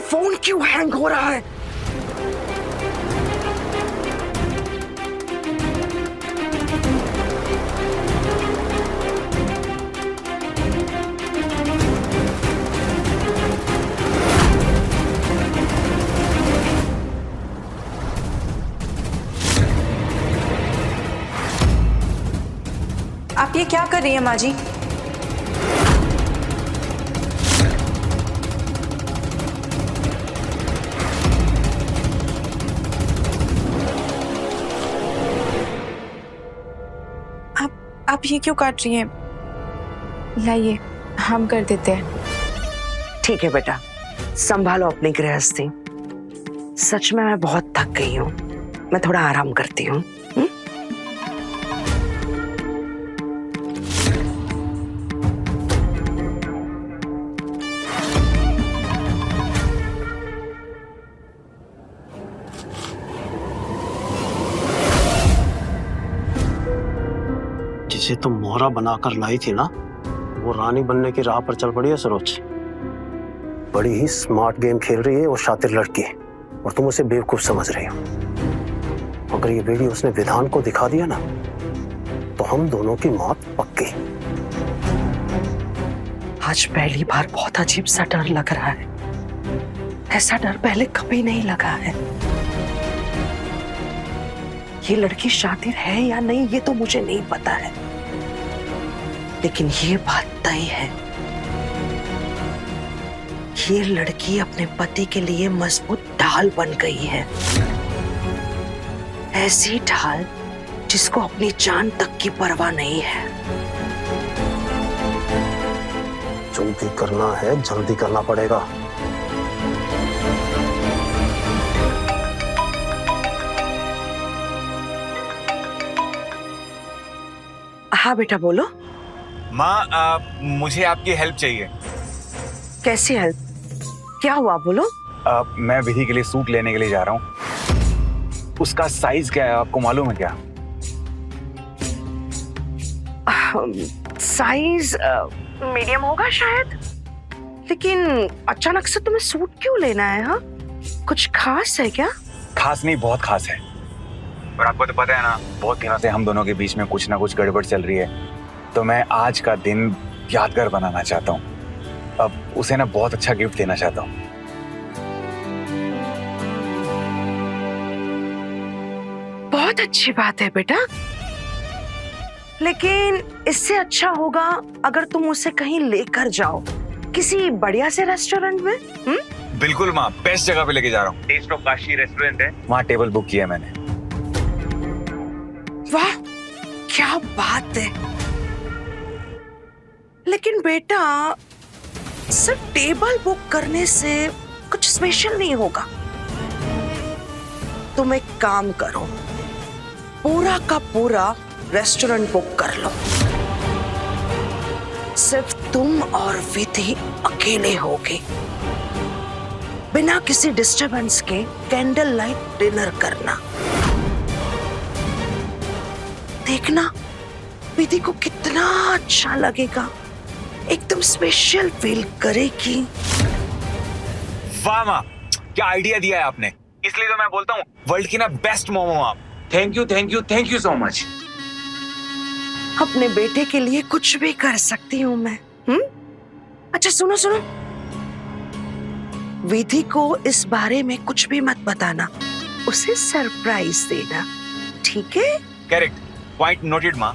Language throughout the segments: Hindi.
फोन क्यों हैंग हो रहा है? आप ये क्या कर रही हैं माँ जी? आप ये क्यों काट रही हैं? लाइए, हम कर देते हैं। ठीक है बेटा, संभालो अपनी गृहस्थी। सच में मैं बहुत थक गई हूँ, मैं थोड़ा आराम करती हूँ। जिसे तुम मोहरा बनाकर लाई थी ना, वो रानी बनने की राह पर चल पड़ी है सरोज। बड़ी ही स्मार्ट गेम खेल रही है वो शातिर लड़की, और तुम उसे बेवकूफ समझ रही हो। अगर ये वीडियो उसने विधान को दिखा दिया ना, तो हम दोनों की मौत पक्की। आज पहली बार बहुत अजीब सा डर लग रहा है। ऐसा डर पहले कभी नहीं लगा है। ये लड़की शातिर है या नहीं ये तो मुझे नहीं पता है, लेकिन ये बात तय है, ये लड़की अपने पति के लिए मजबूत ढाल बन गई है। ऐसी ढाल जिसको अपनी जान तक की परवाह नहीं है। जल्दी करना है, जल्दी करना पड़ेगा। हाँ बेटा बोलो। माँ, मुझे आपकी हेल्प चाहिए। कैसी हेल्प? क्या हुआ बोलो। मैं विधि के लिए सूट लेने के लिए जा रहा हूँ। उसका साइज क्या है आपको मालूम है क्या? साइज मीडियम होगा शायद, लेकिन अचानक से तुम्हें सूट क्यों लेना है? हाँ, कुछ खास है क्या? खास नहीं, बहुत खास है। और आपको तो पता है ना, बहुत दिनों से हम दोनों के बीच में कुछ ना कुछ गड़बड़ चल रही है, तो मैं आज का दिन यादगार बनाना चाहता हूँ। अब उसे ना बहुत अच्छा गिफ्ट देना चाहता हूँ। बहुत अच्छी बात है बेटा, लेकिन इससे अच्छा होगा अगर तुम उसे कहीं लेकर जाओ, किसी बढ़िया से रेस्टोरेंट में। बिल्कुल माँ, बेस्ट जगह पे लेके जा रहा हूँ। टेस्ट ऑफ काशी रेस्टोरेंट है, वहाँ टेबल बुक किया है मैंने। वाह, क्या बात है। लेकिन बेटा, सिर्फ टेबल बुक करने से कुछ स्पेशल नहीं होगा। तुम एक काम करो, पूरा का पूरा रेस्टोरेंट बुक कर लो। सिर्फ तुम और विधि अकेले होगे, बिना किसी डिस्टरबेंस के कैंडल लाइट डिनर करना। देखना विधि को कितना अच्छा लगेगा, एकदम स्पेशल फील करेगी। वाह माँ, क्या आइडिया दिया है आपने। इसलिए तो मैं बोलता हूँ वर्ल्ड की ना बेस्ट मोमो आप। Thank you thank you thank you so much. अपने बेटे के लिए कुछ भी कर सकती हूँ मैं। अच्छा सुनो सुनो, विधि को इस बारे में कुछ भी मत बताना, उसे सरप्राइज देना, ठीक है? करेक्ट, पॉइंट नोटेड माँ।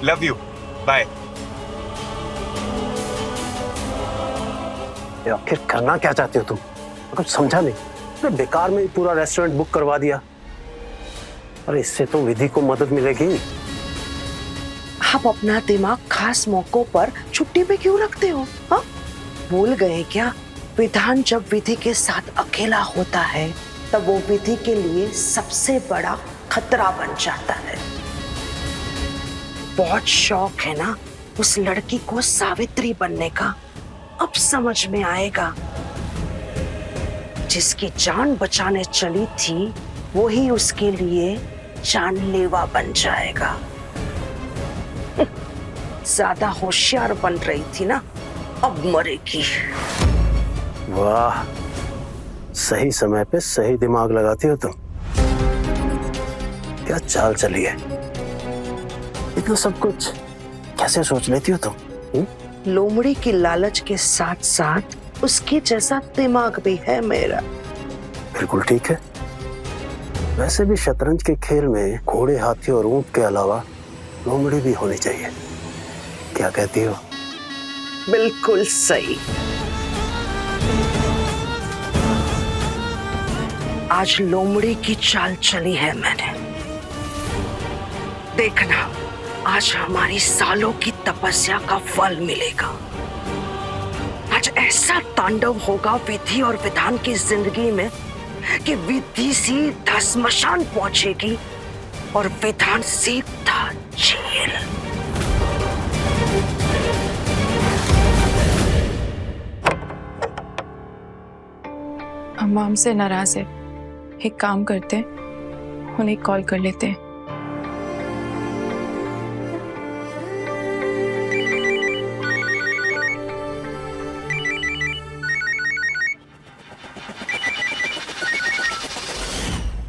Love you, bye. आखिर करना क्या चाहती हो तुम? कुछ समझा नहीं। तो बेकार में ही पूरा रेस्टोरेंट बुक करवा दिया। अरे इससे तो विधि को मदद मिलेगी। आप अपना दिमाग खास मौकों पर छुट्टी पे क्यों रखते हो? हाँ, भूल गए क्या? विधान जब विधि के साथ अकेला होता है तब वो विधि के लिए सबसे बड़ा खतरा बन जाता है। बहुत शौक है ना उस लड़की को सावित्री बनने का, अब समझ में आएगा। जिसकी जान बचाने चली थी वही उसके लिए जानलेवा बन जाएगा। ज्यादा होशियार बन रही थी ना, अब मरेगी। वाह, सही समय पे सही दिमाग लगाती हो तुम। क्या चाल चली है, इतना सब कुछ कैसे सोच लेती हो तुम? लोमड़ी की लालच के साथ साथ उसके जैसा दिमाग भी है मेरा। बिल्कुल ठीक है। वैसे भी शतरंज के खेल में घोड़े, हाथी और ऊंट के अलावा लोमड़ी भी होनी चाहिए। क्या कहती हो? बिल्कुल सही। आज लोमड़ी की चाल चली है मैंने। देखना, आज हमारी सालों की तपस्या का फल मिलेगा। आज ऐसा तांडव होगा विधि और विधान की जिंदगी में कि विधि सीधा स्मशान पहुंचेगी और विधान सीधा जेल। अम्मा हमसे नाराज है। एक काम करते हैं, उन्हें कॉल कर लेते हैं।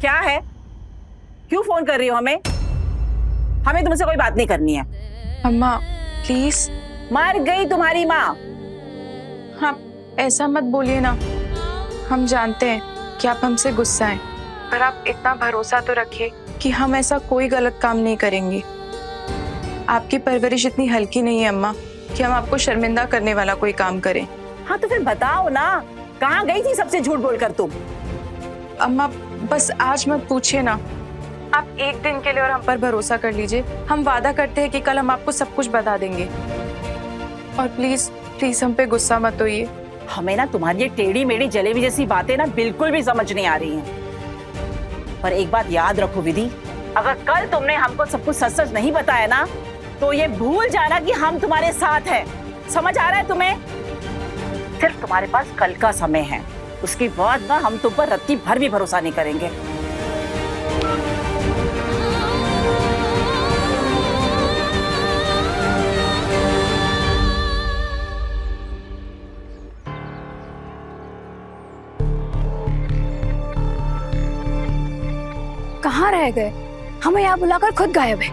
क्या है? क्यों फोन कर रही हो हमें? हमें तुमसे कोई बात नहीं करनी है। अम्मा प्लीज। मर गई तुम्हारी माँ। हाँ, ऐसा मत बोलिए ना। हम जानते हैं कि आप हमसे गुस्सा हैं, पर आप इतना भरोसा तो रखिए कि हम ऐसा कोई गलत काम नहीं करेंगे। आपकी परवरिश इतनी हल्की नहीं है अम्मा कि हम आपको शर्मिंदा करने वाला कोई काम करें। हाँ तो फिर बताओ ना, कहाँ गई थी सबसे झूठ बोलकर तुम? अम्मा बस आज मत पूछिए ना। आप एक दिन के लिए और हम पर भरोसा कर लीजिए। हम वादा करते हैं कि कल हम आपको सब कुछ बता देंगे। और प्लीज प्लीज हम पे गुस्सा मत होइए। हमें ना तुम्हारी ये टेढ़ी मेढ़ी जलेबी जैसी बातें ना बिल्कुल भी समझ नहीं आ रही हैं। पर एक बात याद रखो विधि, अगर कल तुमने हमको सब कुछ सच सच नहीं बताया ना, तो ये भूल जाना कि हम तुम्हारे साथ हैं। समझ आ रहा है तुम्हें? सिर्फ तुम्हारे पास कल का समय है, उसके बाद ना हम तुम पर रत्ती भर भी भरोसा नहीं करेंगे। कहाँ रह गए? हमें यहाँ बुलाकर खुद गायब है।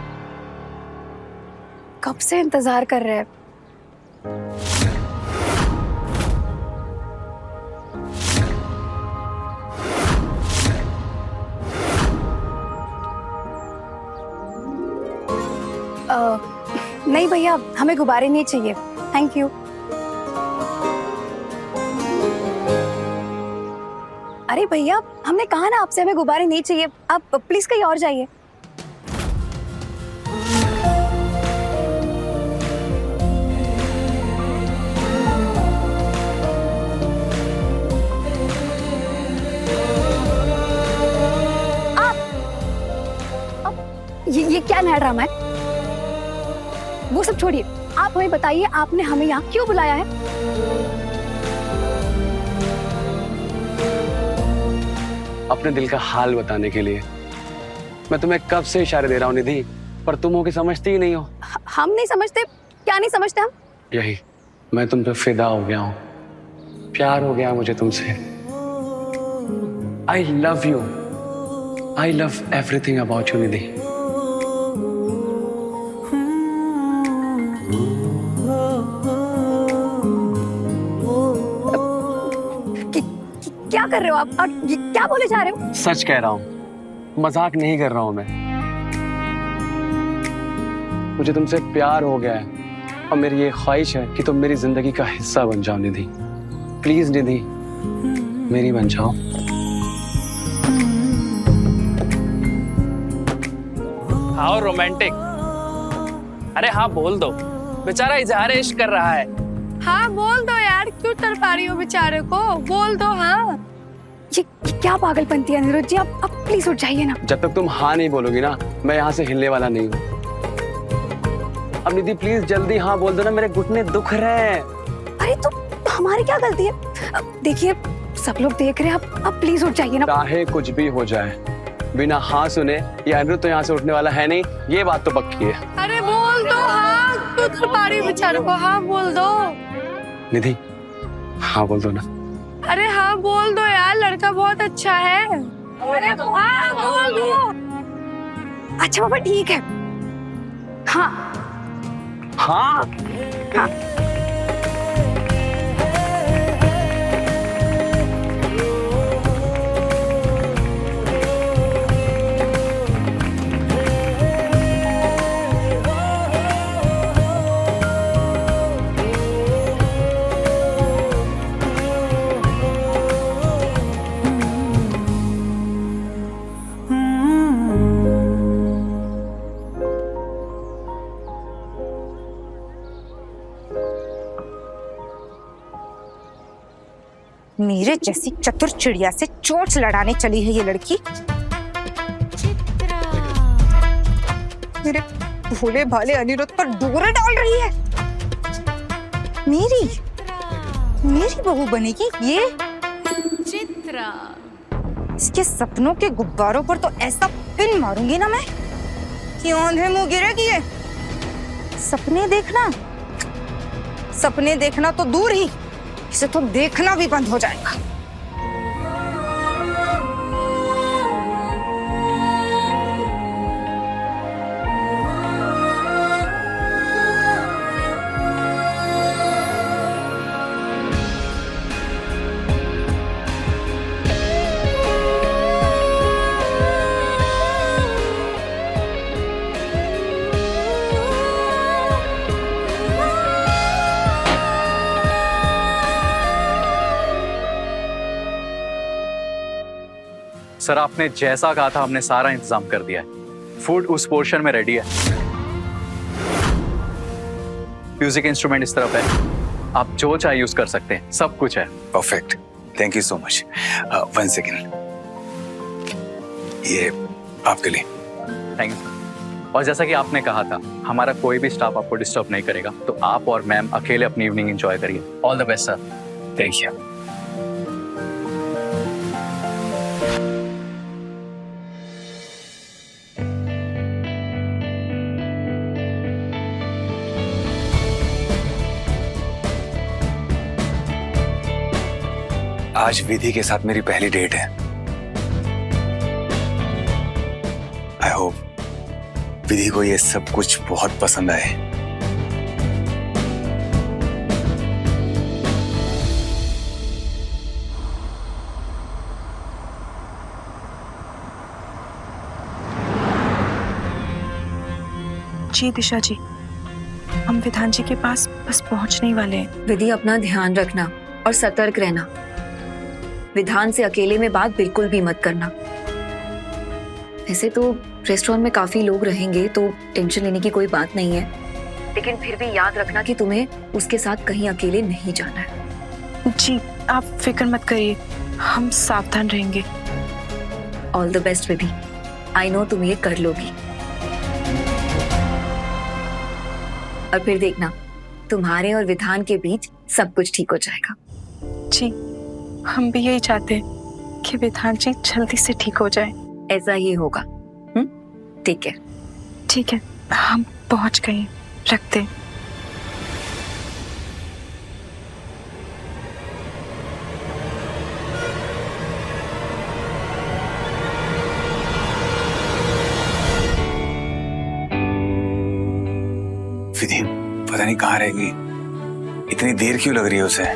कब से इंतजार कर रहे हैं। नहीं भैया, हमें गुब्बारे नहीं चाहिए, थैंक यू। अरे भैया, हमने कहा ना आपसे हमें गुब्बारे नहीं चाहिए, आप प्लीज कहीं और जाइए। ये क्या नया ड्रामा है? वो सब छोड़िए, आप हमें बताइए आपने हमें यहाँ क्यों बुलाया है? अपने दिल का हाल बताने के लिए। मैं तुम्हें कब से इशारे दे रहा हूँ निधि, पर तुम हो के समझती ही नहीं हो। हम नहीं समझते? क्या नहीं समझते हम? यही, मैं तुम पे फिदा हो गया हूँ, प्यार हो गया मुझे तुमसे। I love you, I love everything about you Nidhi. क्या कर रहे हो आप? और ये क्या बोले जा रहे हो? सच कह रहा हूँ, मजाक नहीं कर रहा हूँ मैं। मुझे तुमसे प्यार हो गया है और मेरी ये ख्वाहिश है कि तुम मेरी जिंदगी का हिस्सा बन जाओ निधि। प्लीज निधि, मेरी बन जाओ। हाँ रोमांटिक। अरे हाँ बोल दो, बेचारा इजहार इश्क कर रहा है। हाँ बोल दो यार, क्यों तड़पा रही हो बेचारे को? बोल दो। हाँ ये क्या पागलपंती है अनिरुद्ध जी, आप प्लीज उठ जाइए ना। जब तक तुम हाँ नहीं बोलोगी ना, मैं यहाँ से हिलने वाला नहीं हूँ। अब निधि प्लीज जल्दी हाँ बोल दो ना, मेरे घुटने दुख रहे हैं। अरे तो हमारी क्या गलती है? देखिए सब लोग देख रहे हैं, आप प्लीज उठ जाइए ना। चाहे कुछ भी हो जाए, बिना हाँ सुने ये अनिरुद्ध तो यहाँ से उठने वाला है नहीं, ये बात तो पक्की है। अरे बोल दो हाँ, क्यों तड़पा रही हो बेचारे को? हाँ बोल दो। निधि हाँ बोल दो ना। अरे हाँ बोल दो यार, लड़का बहुत अच्छा है। अरे हाँ बोल दो। अच्छा पापा ठीक है। हाँ हाँ हाँ। मेरे जैसी चतुर चिड़िया से चोंच लड़ाने चली है ये लड़की। मेरे भोले भाले अनिरुद्ध पर डोरे डाल रही है। मेरी बहू बनेगी ये। चित्रा, इसके सपनों के गुब्बारों पर तो ऐसा पिन मारूंगी ना मैं कि औंधे मुंह गिरेगी ये। सपने देखना तो दूर ही, इसे तो देखना भी बंद हो जाएगा। सर आपने जैसा कहा था हमने सारा इंतजाम कर दिया है। फूड उस पोर्शन में रेडी है, म्यूजिक इंस्ट्रूमेंट इस तरफ है, आप जो चाहे यूज कर सकते हैं, सब कुछ है। Perfect, thank you so much. 1 second, ये आपके लिए। Thank you. और जैसा कि आपने कहा था, हमारा कोई भी स्टाफ आपको डिस्टर्ब नहीं करेगा, तो आप और मैम अकेले अपनी इवनिंग एंजॉय करिए। All the best sir. Thank you. आज विधि के साथ मेरी पहली डेट है। आई होप विधि को ये सब कुछ बहुत पसंद आए। जी दिशा जी, हम विधान जी के पास बस पहुंचने ही वाले हैं। विधि अपना ध्यान रखना और सतर्क रहना। विधान से अकेले में बात बिल्कुल भी मत करना। वैसे तो रेस्टोरेंट में काफी लोग रहेंगे तो टेंशन लेने की कोई बात नहीं है, लेकिन फिर भी याद रखना कि तुम्हें उसके साथ कहीं अकेले नहीं जाना है। जी आप फिक्र मत करिए, हम सावधान रहेंगे। All the best Vidhi, I know तुम ये कर लोगी। और फिर देखना, तुम्हारे और विधान के बीच सब कुछ ठीक हो जाएगा। जी हम भी यही चाहते हैं कि विधान जी जल्दी से ठीक हो जाए। ऐसा ही होगा। ठीक है। ठीक है, हम पहुंच गए, रखते हैं। विधि पता नहीं कहाँ रहेगी, इतनी देर क्यों लग रही है उसे।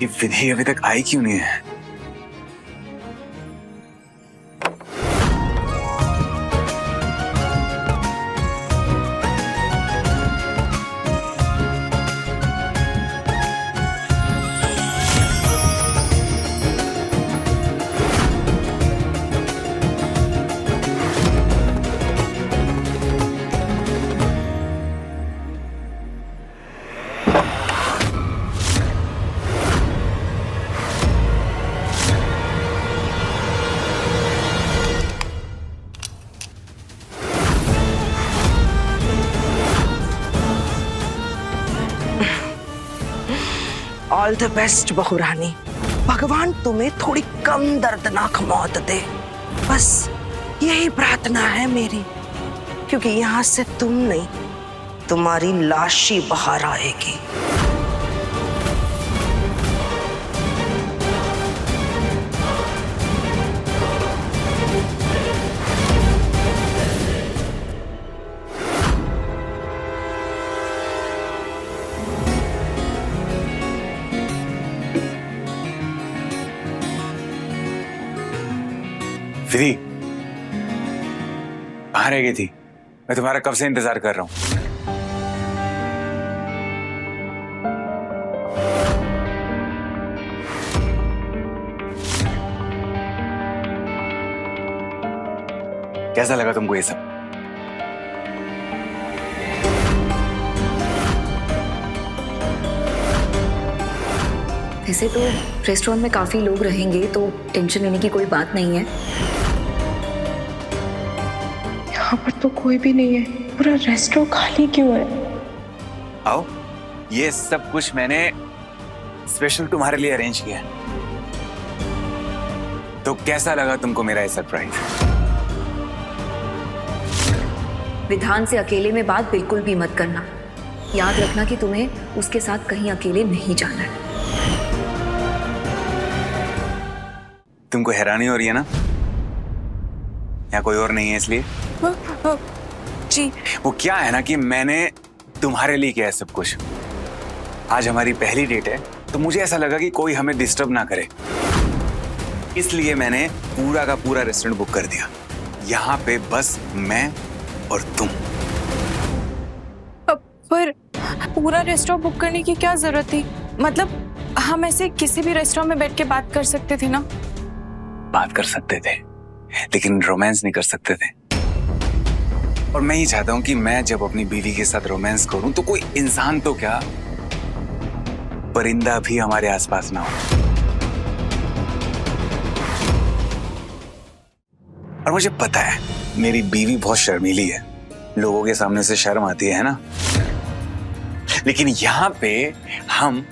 ये विधि अभी तक आई क्यों नहीं है? ऑल द बेस्ट बहू रानी। भगवान तुम्हें थोड़ी कम दर्दनाक मौत दे, बस यही प्रार्थना है मेरी, क्योंकि यहाँ से तुम नहीं, तुम्हारी लाश ही बाहर आएगी। विधि, कहाँ रह गई थी? मैं तुम्हारा कब से इंतजार कर रहा हूँ। कैसा लगा तुमको ये सब? वैसे तो रेस्टोरेंट में काफी लोग रहेंगे तो टेंशन लेने की कोई बात नहीं है। यहाँ पर तो कोई भी नहीं है, पूरा रेस्टोरेंट खाली क्यों है? आओ, ये सब कुछ मैंने स्पेशल तुम्हारे लिए अरेंज किया है। तो कैसा लगा तुमको मेरा ये सरप्राइज? विधान से अकेले में बात बिल्कुल भी मत करना। याद रखना कि तुम्हें उसके साथ कहीं अकेले नहीं जाना है। तुमको हैरानी हो रही है ना? यहाँ कोई और नहीं है इसलिए? जी। वो क्या है ना कि मैंने तुम्हारे लिए किया है सब कुछ। आज हमारी पहली डेट है तो मुझे ऐसा लगा कि कोई हमें डिस्टर्ब ना करे, इसलिए मैंने पूरा का पूरा रेस्टोरेंट बुक कर दिया। यहाँ पे बस मैं और तुम। पर पूरा रेस्टोरेंट बुक करने की क्या जरूरत थी? मतलब हम ऐसे किसी भी रेस्टोरेंट में बैठ के बात कर सकते थे ना? बात कर सकते थे लेकिन रोमांस नहीं कर सकते थे। और मैं ही चाहता हूं कि मैं जब अपनी बीवी के साथ रोमांस करूं तो कोई इंसान तो क्या, परिंदा भी हमारे आसपास ना हो। और मुझे पता है मेरी बीवी बहुत शर्मीली है, लोगों के सामने से शर्म आती है ना? लेकिन यहाँ पे हम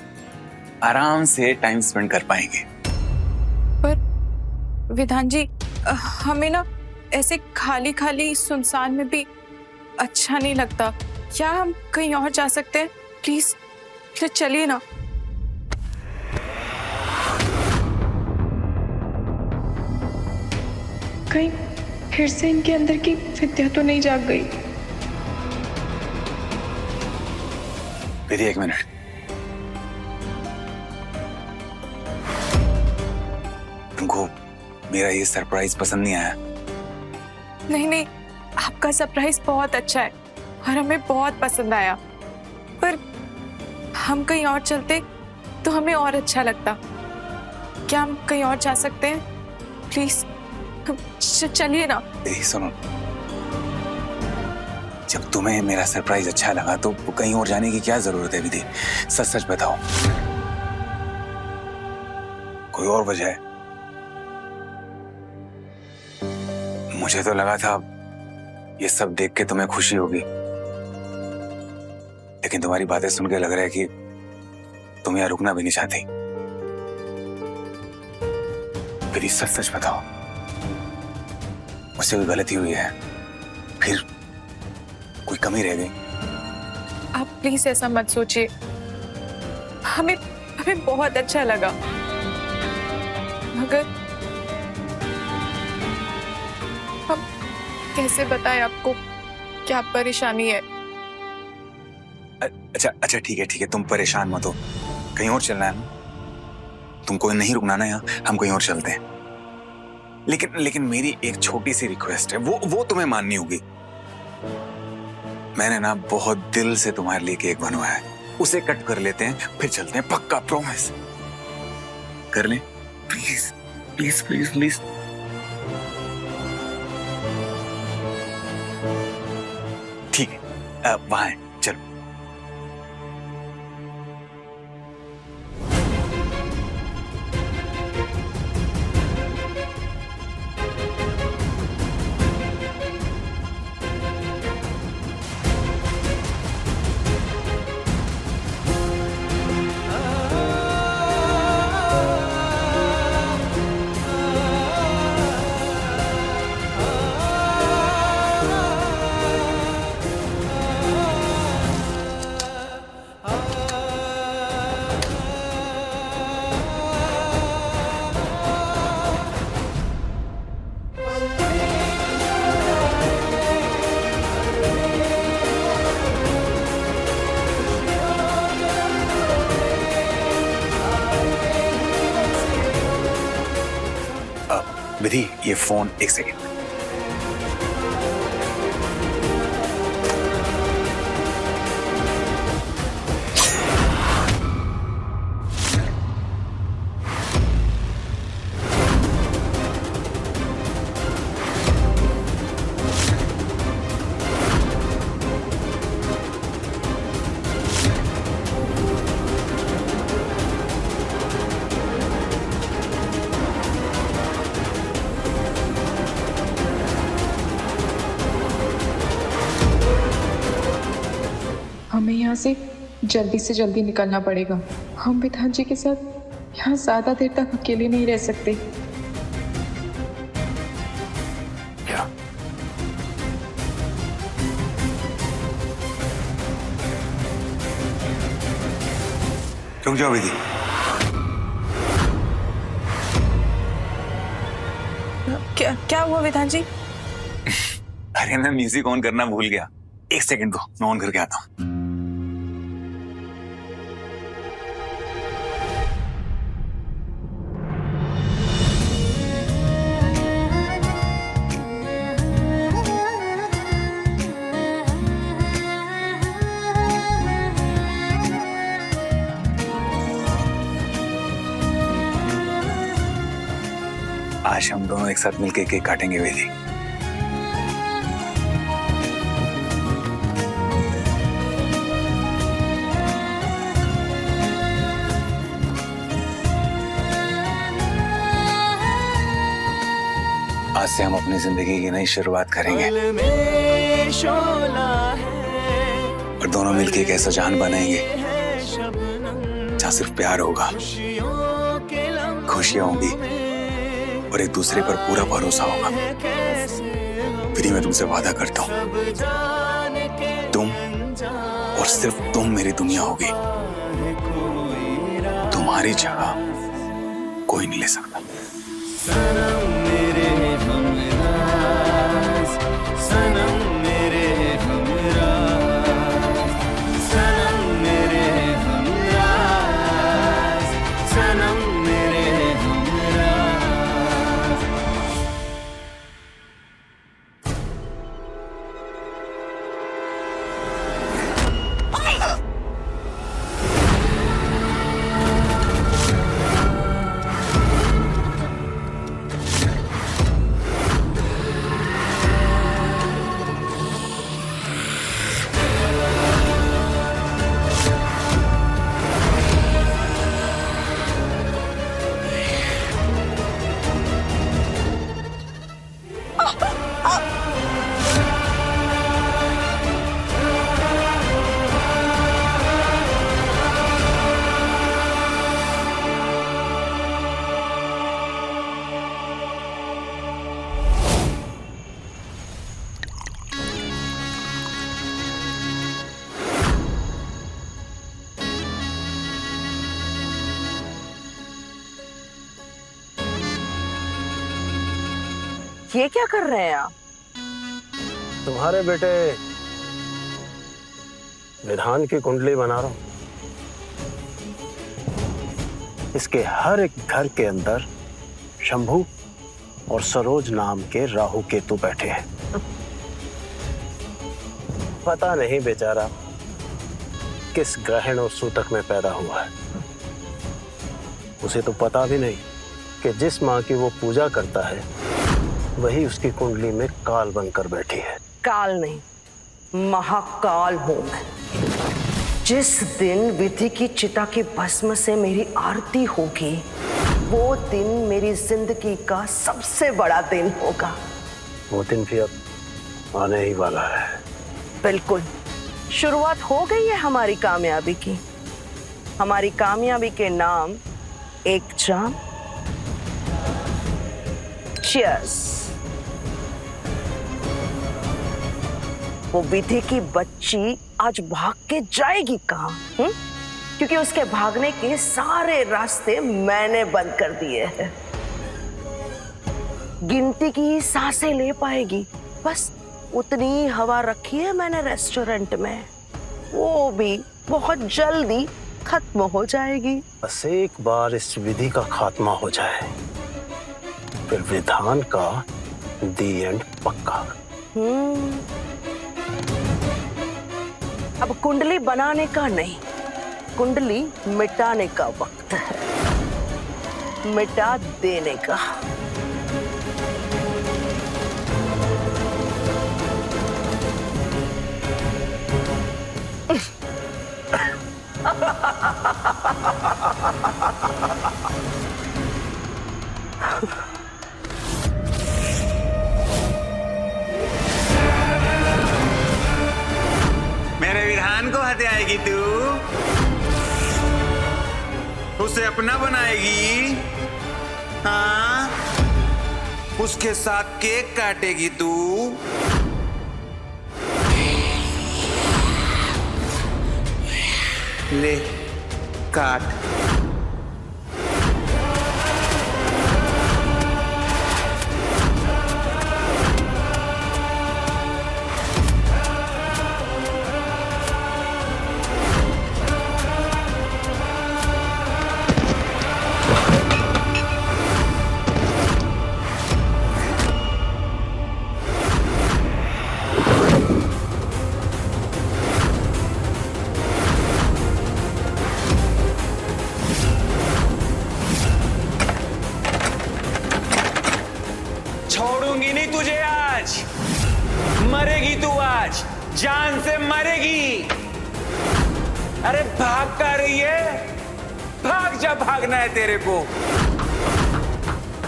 आराम से टाइम स्पेंड कर पाएंगे। पर विधान जी, हमें ना ऐसे खाली खाली सुनसान में भी अच्छा नहीं लगता। क्या हम कहीं और जा सकते हैं? प्लीज चलिए ना। कहीं फिर से इनके अंदर की विद्या तो नहीं जाग गई? विधि, एक मिनट। तुमको मेरा ये सरप्राइज पसंद नहीं आया? नहीं नहीं, आपका सरप्राइज बहुत अच्छा है और हमें बहुत पसंद आया। पर हम कहीं और चलते तो हमें और अच्छा लगता। क्या हम कहीं और जा सकते हैं? प्लीज चलिए ना। विधि सुनो, जब तुम्हें मेरा सरप्राइज अच्छा लगा तो कहीं और जाने की क्या जरूरत है? विधि, सच सच बताओ, कोई और वजह है? मुझे तो लगा था ये सब देख के तुम्हें खुशी होगी, लेकिन तुम्हारी बातें सुन के लग रहा है कि तुम यहाँ रुकना भी नहीं चाहती। फिर सच सच बताओ, मुझसे कोई गलती हुई है? फिर कोई कमी रह गई? आप प्लीज ऐसा मत सोचिए। हमें बहुत अच्छा लगा, मगर हम कैसे बताएं आपको क्या परेशानी है? अच्छा अच्छा, ठीक है ठीक है, तुम परेशान मत हो। कहीं और चलना है ना? तुमको नहीं रुकना ना यहाँ, हम कहीं और चलते हैं। लेकिन मेरी एक छोटी सी रिक्वेस्ट है, वो तुम्हें माननी होगी। मैंने ना बहुत दिल से तुम्हारे लिए केक बनवाया है, उसे कट कर लेते हैं फिर चलते हैं, पक्का प्रॉमिस कर ले। Please please please please. ठीक है, वहां है, चलो। विधि, ये फोन एक सेकेंड। हमें यहाँ से जल्दी से जल्दी निकलना पड़ेगा। हम विधान जी के साथ यहाँ ज्यादा देर तक अकेले नहीं रह सकते। क्या? रुक जाओ विधि। क्या हुआ विधान जी? अरे मैं म्यूजिक ऑन करना भूल गया, एक सेकंड दो, मैं ऑन करके आता हूँ। आज हम दोनों एक साथ मिलके केक काटेंगे विधि। आज से हम अपनी जिंदगी की नई शुरुआत करेंगे और दोनों मिलके एक ऐसा जहान बनाएंगे जहाँ सिर्फ प्यार होगा, खुशियां होंगी और एक दूसरे पर पूरा भरोसा होगा। फिर मैं तुमसे वादा करता हूँ, तुम और सिर्फ तुम मेरी दुनिया होगी। तुम्हारी जगह कोई नहीं ले सकता। ये क्या कर रहे हैं आप? तुम्हारे बेटे विधान की कुंडली बना रहा हूं। इसके हर एक घर के अंदर शंभू और सरोज नाम के राहु केतु बैठे हैं। पता नहीं बेचारा किस ग्रहण और सूतक में पैदा हुआ है। उसे तो पता भी नहीं कि जिस माँ की वो पूजा करता है वही उसकी कुंडली में काल बनकर बैठी है। काल नहीं, महाकाल हूं मैं। जिस दिन विधि की चिता की भस्म से मेरी आरती होगी वो दिन मेरी जिंदगी का सबसे बड़ा दिन होगा। वो दिन भी अब आने ही वाला है। बिल्कुल, शुरुआत हो गई है हमारी कामयाबी की। हमारी कामयाबी के नाम एक जाम। चीयर्स। वो विधि की बच्ची आज भाग के जाएगी कहाँ? क्योंकि उसके भागने के सारे रास्ते मैंने बंद कर दिए हैं। गिनती की सांसें ले पाएगी, बस उतनी हवा रखी है मैंने रेस्टोरेंट में, वो भी बहुत जल्दी खत्म हो जाएगी। बस एक बार इस विधि का खात्मा हो जाए फिर विधान का दी एंड पक्का। अब कुंडली बनाने का नहीं, कुंडली मिटाने का वक्त है, मिटा देने का। मेरे विधान को हत्याएगी तू, उसे अपना बनाएगी, हाँ? उसके साथ केक काटेगी तू। ले काट। छोड़ूंगी नहीं तुझे आज, मरेगी तू आज, जान से मरेगी। अरे भाग कर रही है, भाग जा, भागना है तेरे को।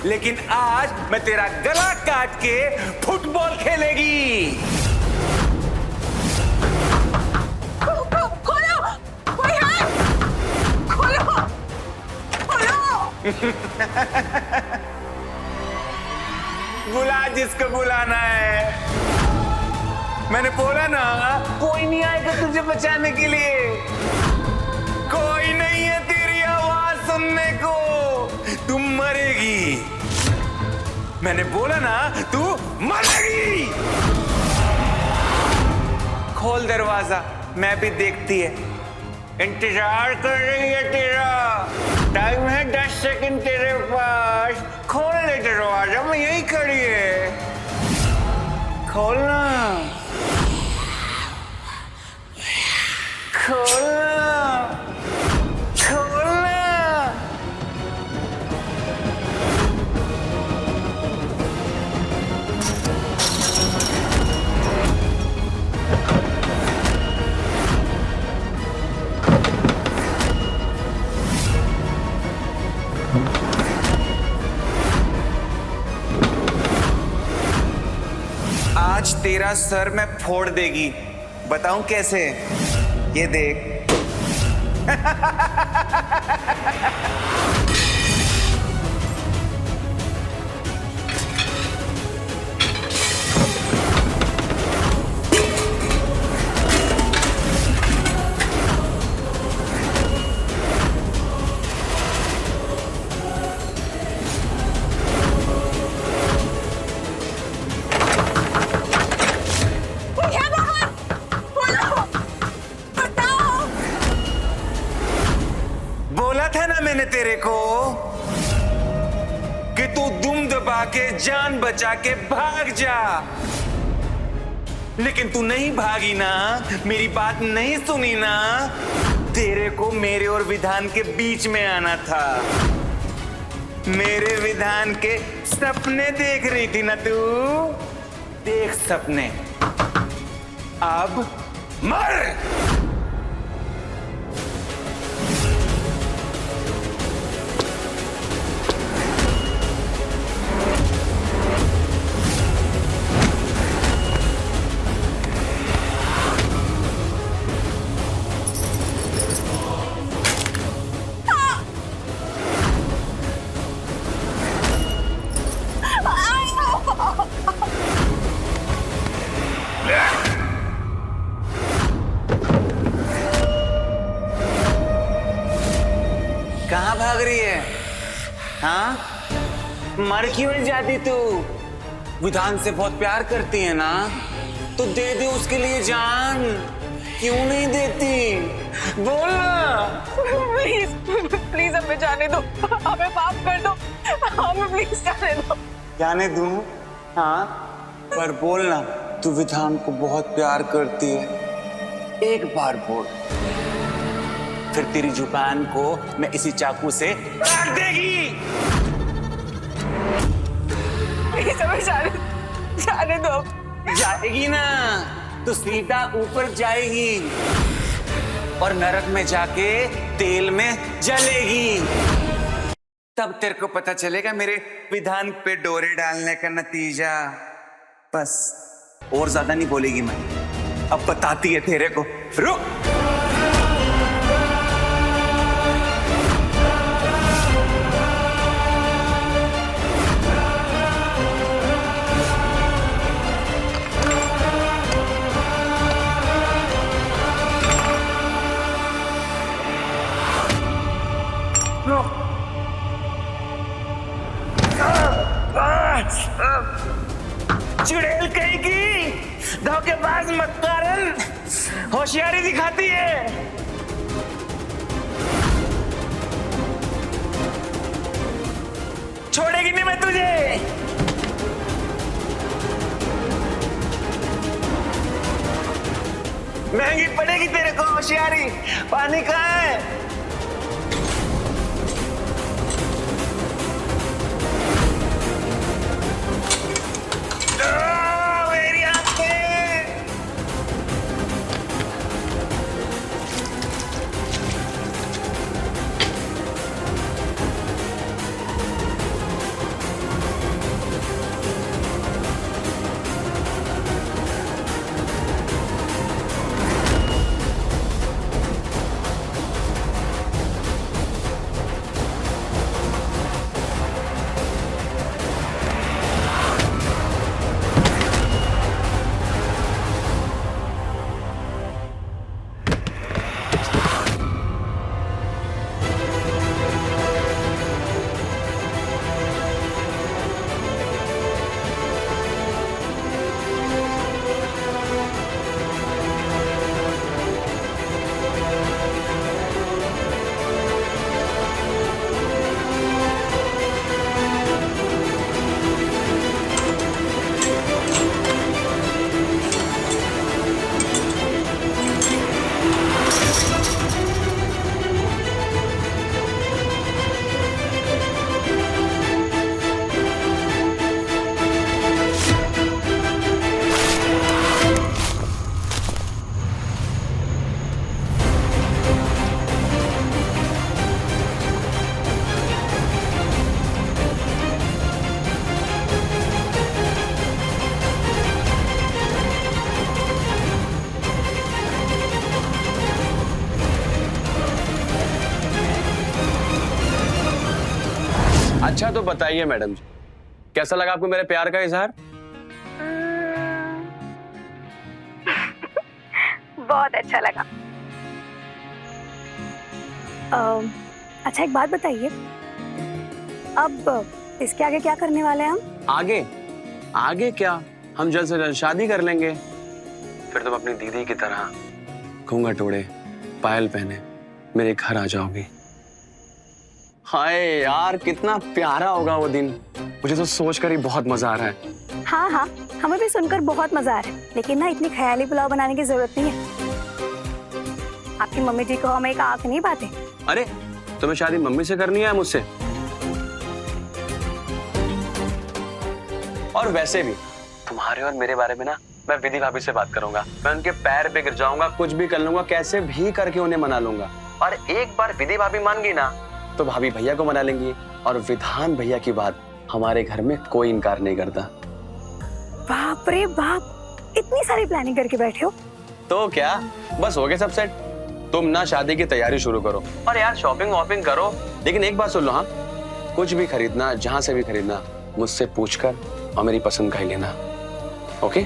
लेकिन आज मैं तेरा गला काट के फुटबॉल खेलेगी। खोलो, कोई है? खोलो, खोलो। बुला जिसको बुलाना है। मैंने बोला ना, कोई नहीं आएगा तुझे बचाने के लिए। कोई नहीं है तेरी आवाज सुनने को। तू मरेगी। मैंने बोला ना, तू मरेगी। खोल दरवाजा, मैं भी देखती है। इंतजार कर रही है तेरा। टाइम है 10 सेकंड तेरे पास। खोल ले दरवाजा, मैं यही खड़ी है। खोलना, खोलना, खोलना। आज तेरा सर मैं फोड़ देगी। बताऊं कैसे? ये देख। बोला था ना मैंने तेरे आके जान बचा के भाग जा। लेकिन तू नहीं भागी ना, मेरी बात नहीं सुनी ना। तेरे को मेरे और विधान के बीच में आना था। मेरे विधान के सपने देख रही थी ना तू। देख सपने, अब मर। कहाँ भाग रही है? हाँ, मर क्यों नहीं जाती तू? विधान से बहुत प्यार करती है ना, तो दे दे उसके लिए जान। क्यों नहीं देती? बोल ना। प्लीज प्लीज हमें जाने दो, हमें माफ कर दो, हमें प्लीज जाने दो। जाने दूं? हाँ, पर बोलना तू विधान को बहुत प्यार करती है। एक बार बोल, फिर तेरी जुबान को मैं इसी चाकू से काट देगी। प्लीज हमें जाने दो। जाएगी ना तो सीधा ऊपर जाएगी और नरक में जाके तेल में जलेगी। तब तेरे को पता चलेगा मेरे विधान पे डोरे डालने का नतीजा। बस और ज्यादा नहीं बोलेगी मैं, अब बताती है तेरे को। रुक। चुड़ैल कहीं की, धोखेबाज मक्कारन, होशियारी दिखाती है। छोड़ेगी नहीं मैं तुझे। महंगी पड़ेगी तेरे को होशियारी। पानी कहाँ है? अच्छा तो बताइए मैडम जी, कैसा लगा आपको मेरे प्यार का इजहार? बहुत अच्छा लगा। अच्छा एक बात बताइए, अब इसके आगे क्या करने वाले हैं हम? आगे आगे क्या, हम जल्द से जल्द शादी कर लेंगे। फिर तुम अपनी दीदी की तरह घूंघट ओढ़े, पायल पहने मेरे घर आ जाओगी। हाय यार, कितना प्यारा होगा वो दिन। मुझे तो सोचकर ही बहुत मजा आ रहा है। हाँ हाँ, हमें भी सुनकर बहुत मजा आ रहा है, लेकिन ना इतनी ख्याली पुलाव बनाने की जरूरत नहीं है। आपकी मम्मी जी को हम एक आंख नहीं पाते। अरे तुम्हें शादी मम्मी से करनी है मुझसे? और वैसे भी तुम्हारे और मेरे बारे में ना मैं विधि भाभी से बात करूंगा। मैं उनके पैर पे गिर जाऊंगा, कुछ भी कर लूंगा, कैसे भी करके उन्हें मना लूंगा। और एक बार विधि भाभी मान गई ना तो भाभी भैया को मना लेंगी, और विधान भैया की बात हमारे घर में कोई इनकार नहीं करता। बाप रे बाप, इतनी सारी प्लानिंग करके बैठे हो। तो क्या बस हो गया सब सेट? तुम ना शादी की तैयारी शुरू करो, और यार शॉपिंग वॉपिंग करो, लेकिन एक बात सुन लो, हाँ, कुछ भी खरीदना, जहां से भी खरीदना, मुझसे पूछकर और मेरी पसंद का ही लेना। ओके?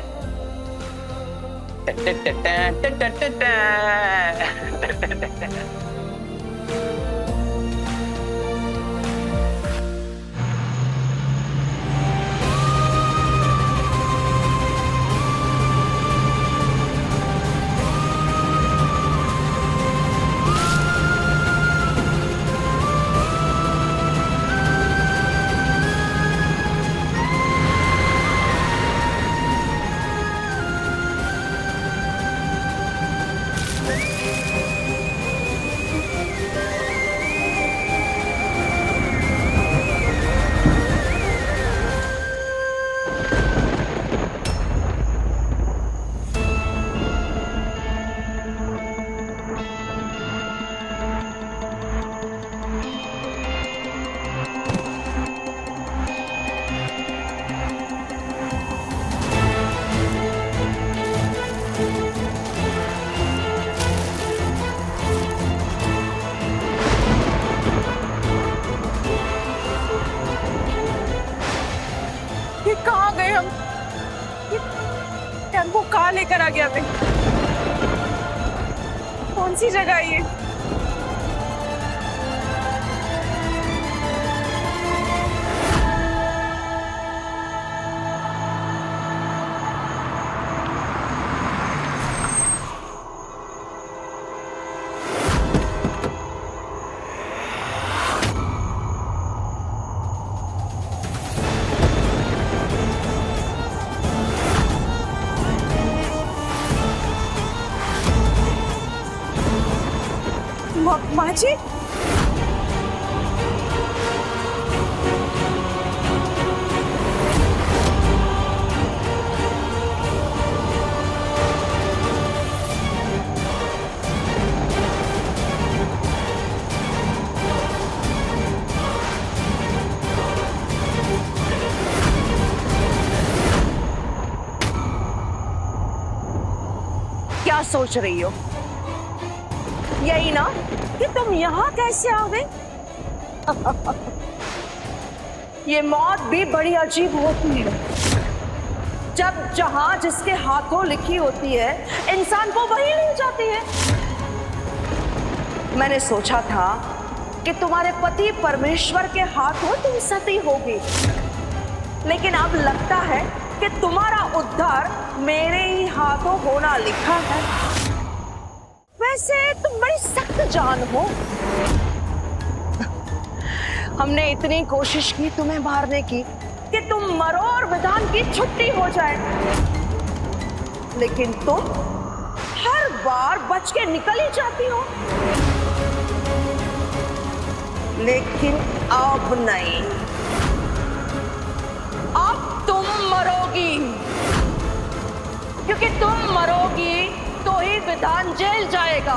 ये कहाँ गए हम? ये टेम्पो कहाँ लेकर आ गया? हमें कौन सी जगह है ये? माँ जी, क्या सोच रही हो? यही ना कि तुम यहाँ कैसे आ गए? ये मौत भी बड़ी अजीब होती है। जब जहां जिसके हाथों लिखी होती है, इंसान को वही ले जाती है। मैंने सोचा था कि तुम्हारे पति परमेश्वर के हाथों तुम सती होगी, लेकिन अब लगता है कि तुम्हारा उद्धार मेरे ही हाथों होना लिखा है। वैसे तुम बड़ी सख्त जान हो। हमने इतनी कोशिश की तुम्हें मारने की कि तुम मरो और विधान की छुट्टी हो जाए, लेकिन तुम हर बार बच के निकल ही जाती हो। लेकिन अब नहीं, अब तुम मरोगी, क्योंकि तुम मरोगी तो ही विधान जेल जाएगा,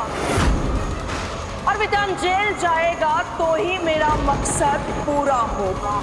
और विधान जेल जाएगा तो ही मेरा मकसद पूरा होगा।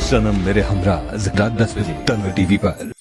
सनम मेरे हमरा रात 10 बजे तन्वर टीवी पर।